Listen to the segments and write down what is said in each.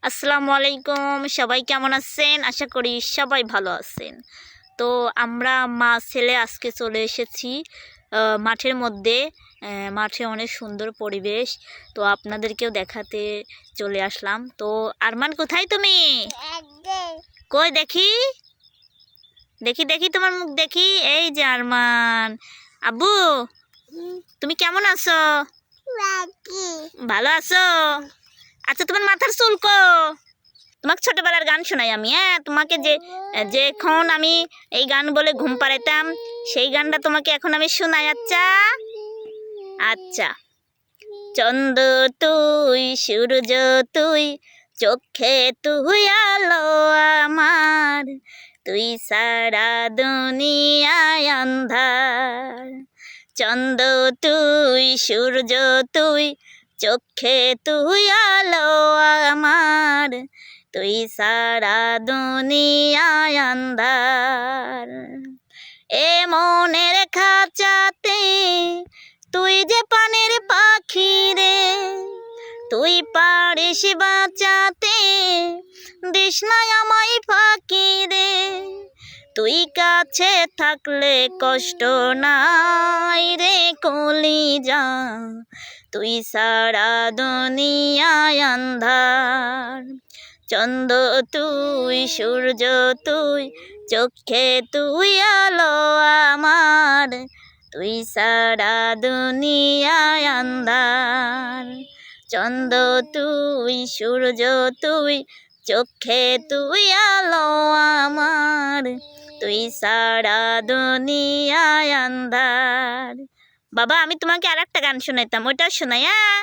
আসসালামু আলাইকুম, সবাই কেমন আছেন? আশা করি সবাই ভালো আছেন। তো আমরা মা ছেলে আজকে চলে এসেছি মাঠের মধ্যে। মাঠে অনেক সুন্দর পরিবেশ, তো আপনাদেরকেও দেখাতে চলে আসলাম। তো আরমান, কোথায় তুমি? কই দেখি দেখি দেখি তোমার মুখ দেখি। এই যে আরমান। আব্বু, তুমি কেমন আছো? ভালো আছো? আচ্ছা, তোমার মাথার চুল কো? তোমাকে ছোটবেলার গান শোনাই আমি। হ্যাঁ, তোমাকে যখন আমি এই গান বলে ঘুম পাড়াইতাম, সেই গানটা তোমাকে এখন আমি শোনাই। আচ্ছা আচ্ছা। চন্দ্র তুই, সূর্য তুই, চোখে তুই আলো আমার, তুই সারা দুনিয়ায় আন্ধার। চন্দ্র তুই, সূর্য তুই, চোখে তুই আলো আমার, তুই সারা দুনিয়ায় আন্ধার। এ মনের খাঁচাতে তুই যে পানের পাখি রে, তুই পারিস বাঁচাতে, দিস না আমায় ফাঁকি রে। তুই কাছে থাকলে কষ্ট নাই রে কলিজা, তুই সারা দুনিয়ায় আন্ধার। চন্দ্র তুই, সূর্য তুই, চোখে তুই আলো আমার, তুই সারা দুনিয়ায় আন্ধার। চন্দ্র তুই, সূর্য তুই, চোখে তুই আলো আমার, তুই সারা দুনিয়ায় আন্ধার। বাবা, আমি তোমাকে আর একটা গান শোনাইতাম, ওইটাও শোনাই। হ্যাঁ,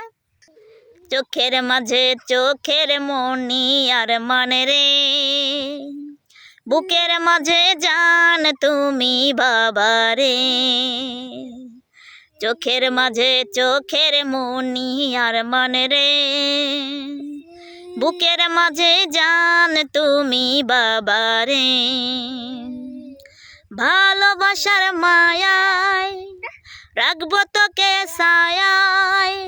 চোখের মাঝে চোখের মনি আর মানে রে, বুকের মাঝে জান তুমি বাবা রে। চোখের মাঝে চোখের মনি আর মানে রে, বুকের মাঝে জান তুমি বাবা রে। ভালোবাসার মায়ায় রাখবো তোকে ছায়ায়,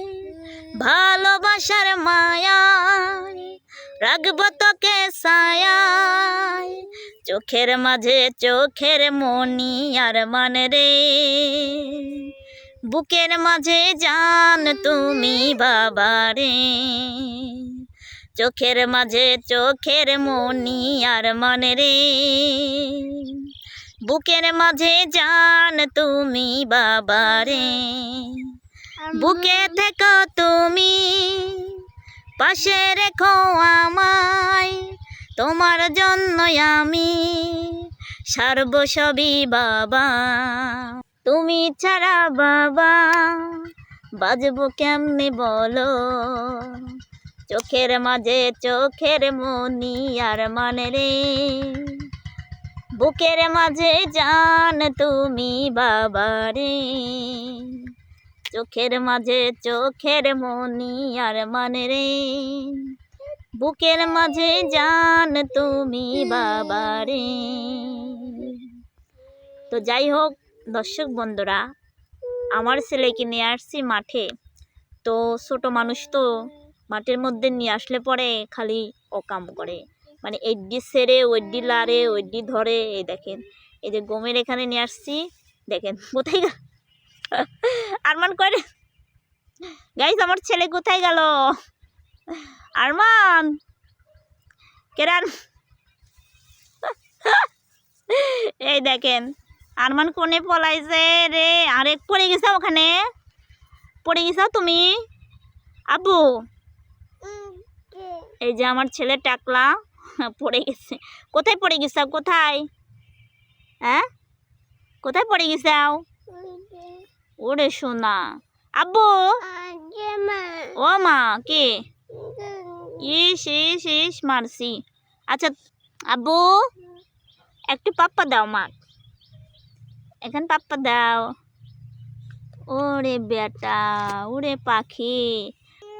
ভালোবাসার মায়ায় রাখবো তোকে ছায়ায়। চোখের মাঝে চোখের মনি আর মানে রে, বুকের মাঝে জান তুমি বাবা রে। চোখের মাঝে চোখের মনি আর মানে রে, বুকের মাঝে জান তুমি বাবা রে। বুকে থেকো তুমি, পাশে রেখো আমায়, তোমার জন্য আমি সারব সবই বাবা। তুমি ছাড়া বাবা বাজবো কেমনে বলো, চোখের মাঝে চোখের মনি আর মানে রে, বুকের মাঝে জান তুমি বাবা রে। চোখের মাঝে চোখের মনি আর মানে রে, বুকের মাঝে জান তুমি বাবা রে। তো যাই হোক দর্শক বন্ধুরা, আমার ছেলেকে নিয়ে আসছি মাঠে। তো ছোট মানুষ তো মাঠের মধ্যে নিয়ে আসলে পরে খালি অকাম করে, মানে এডি সেরে ওইডি লারে ওইডি ধরে। এই দেখেন, এই যে গমের এখানে নিয়ে আসছি, দেখেন কোথায় গেল আরমান। করে গাইস, আমার ছেলে কোথায় গেল? আরমান কেরান, এই দেখেন আরমান কোনে পলাইছে রে। আরেক পড়ে গেছে, ওখানে পড়ে গেছো তুমি আব্বু। এই যে আমার ছেলে টাকলা পড়ে গেছে। কোথায় পড়ে গেছে? কোথায়? হ্যাঁ, কোথায় পড়ে গেছে? ওরে সোনা আব্বু। ও মা, কে? ইস ইস ইস মারছি। আচ্ছা আব্বু, একটু পাপ্পা দাও মা, এখন পাপ্পা দাও। ওরে বেটা, ওরে পাখি।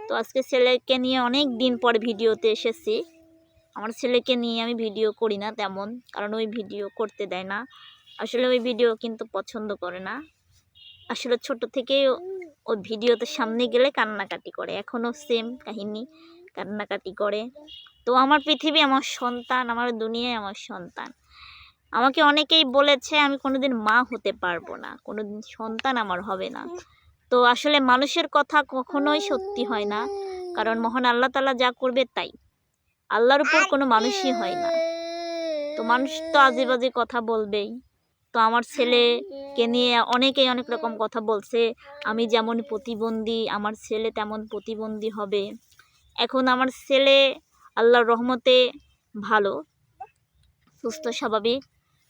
তো আজকে ছেলেকে নিয়ে অনেক দিন পর ভিডিওতে এসেছি। আমার ছেলেকে নিয়ে আমি ভিডিও করি না তেমন, কারণ ওই ভিডিও করতে দেয় না। আসলে ওই ভিডিও কিন্তু পছন্দ করে না। আসলে ছোট থেকেই ওই ভিডিওতে সামনে গেলে কান্নাকাটি করে, এখনও সেম কাহিনী, কান্নাকাটি করে। তো আমার পৃথিবী আমার সন্তান, আমার দুনিয়ায় আমার সন্তান। আমাকে অনেকেই বলেছে আমি কোনোদিন মা হতে পারবো না, কোনোদিন সন্তান আমার হবে না। তো আসলে মানুষের কথা কখনোই সত্যি হয় না, কারণ মহান আল্লাহ তাআলা যা করবে তাই। আল্লাহর উপর কোনো মানুষই হয় না। তো মানুষ তো আজে বাজে কথা বলবেই। তো আমার ছেলেকে নিয়ে অনেকেই অনেক রকম কথা বলছে, আমি যেমন প্রতিবন্ধী আমার ছেলে তেমন প্রতিবন্ধী হবে। এখন আমার ছেলে আল্লাহর রহমতে ভালো, সুস্থ স্বাভাবিক।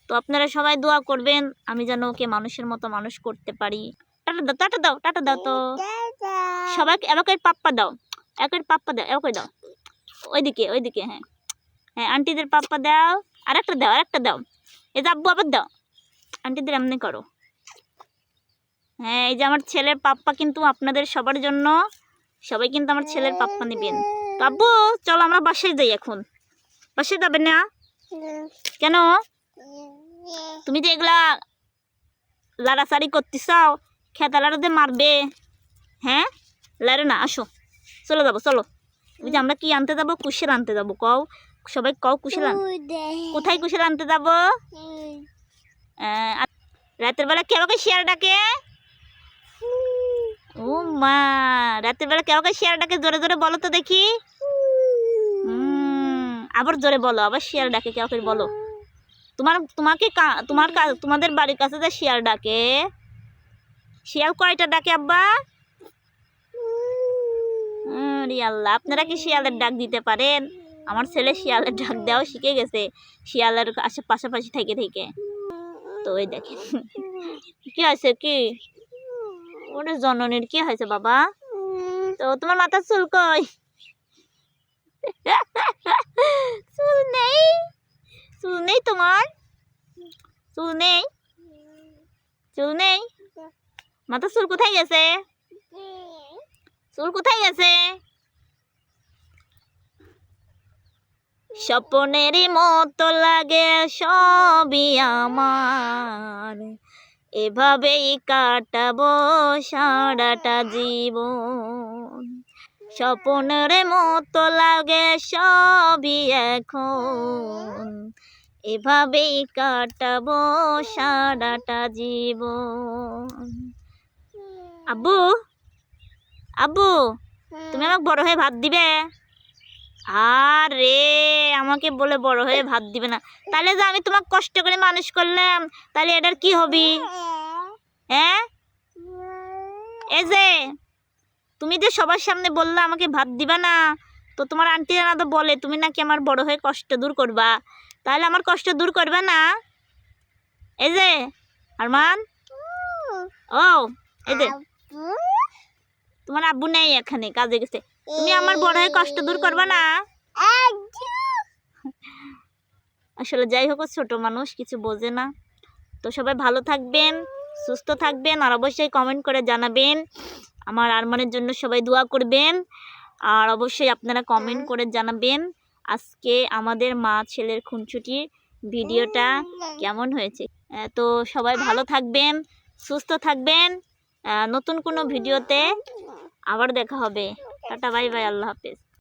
তো আপনারা সবাই দোয়া করবেন আমি যেন ওকে মানুষের মতো মানুষ করতে পারি। টাটা দাও, টাটা দাও, টাটা দাও। তো সবাইকে এবাকে পাপ্পা দাও, একের পাপ্পা দাও, এবাকে দাও, ওইদিকে ওইদিকে। হ্যাঁ হ্যাঁ, আন্টিদের পাপ্পা দাও, আরেকটা দাও, আরেকটা দাও। এই যে আব্বু আবার দাও, আন্টিদের এমনি করো। হ্যাঁ, এই যে আমার ছেলের পাপ্পা কিন্তু আপনাদের সবার জন্য, সবাই কিন্তু আমার ছেলের পাপ্পা নেবেন। তো আব্বু চলো আমরা বাসায় যাই এখন। বাসায় যাবে না কেন? তুমি যে এগুলা লাড়াচাড়ি করতেছাও, খেতা লাড়াতে মারবে। হ্যাঁ লাড়ে না, আসো চলো যাবো চলো। ওই যে আমরা কি আনতে যাবো? কুশিয়ার আনতে যাবো। কও সবাই, কও কুশিয়ার কোথায় কুশিয়ার আনতে যাবো? রাতের বেলা কেউ কে শিয়াল ডাকে? ও মা, রাতের বেলা কেউ কে শিয়াল ডাকে? জোরে জোরে বলো তো দেখি। আবার জোরে বলো, আবার শিয়াল ডাকে কেউ কে বলো। তোমাদের বাড়ির কাছে যে শিয়াল ডাকে, শিয়াল কয়টা ডাকে আব্বা? আল্লাহ, আপনারা কি শিয়ালের ডাক দিতে পারেন? আমার ছেলে শিয়ালের ডাক দেওয়া শিখে গেছে, শিয়ালের পাশাপাশি থেকে থেকে। তো ওই দেখেন কি হয়েছে, কি ওরে জননীর কি হয়েছে বাবা? তো তোমার মাথার চুল কই? চুল নেই, চুল নেই তোমার, চুল নেই, চুল নেই। মাথার চুল কোথায় গেছে? চুল কোথায় গেছে? স্বপ্নেরই মতো লাগে সবই আমার, এভাবেই কাটাবো সারাটা জীবন। স্বপ্নের মতো লাগে সবই এখন, এভাবেই কাটাবো সারাটা জীবন। আব্বু আব্বু, তুমি আমাকে বড় হয়ে ভাত দিবে? আরে আমাকে বলে বড় হয়ে ভাত দিবে না, তাহলে যে আমি তোমাকে কষ্ট করে মানুষ করলাম, তাহলে এটার কি হবে? হ্যাঁ, এই যে তুমি যে সবার সামনে বললা আমাকে ভাত দিবা না, তো তোমার আন্টিরা না তো বলে তুমি নাকি আমার বড় হয়ে কষ্ট দূর করবা, তাহলে আমার কষ্ট দূর করবে না? এই যে আরমান, ও এই যে তোমার আব্বু নেই এখানে, কাজে গেছে, তুমি আমার বড় হয়ে কষ্ট দূর করবা না? আসলে যাই হোক, ছোট মানুষ কিছু বোঝে না। তো সবাই ভালো থাকবেন, সুস্থ থাকবেন, আর অবশ্যই কমেন্ট করে জানাবেন। আমার আরমানের জন্য সবাই দোয়া করবেন, আর অবশ্যই আপনারা কমেন্ট করে জানাবেন আজকে আমাদের মা ছেলের খুনসুটির ভিডিওটা কেমন হয়েছে। তো সবাই ভালো থাকবেন, সুস্থ থাকবেন। নতুন কোনো ভিডিওতে আবার দেখা হবে। টাটা, বাই বাই, আল্লাহ হাফেজ।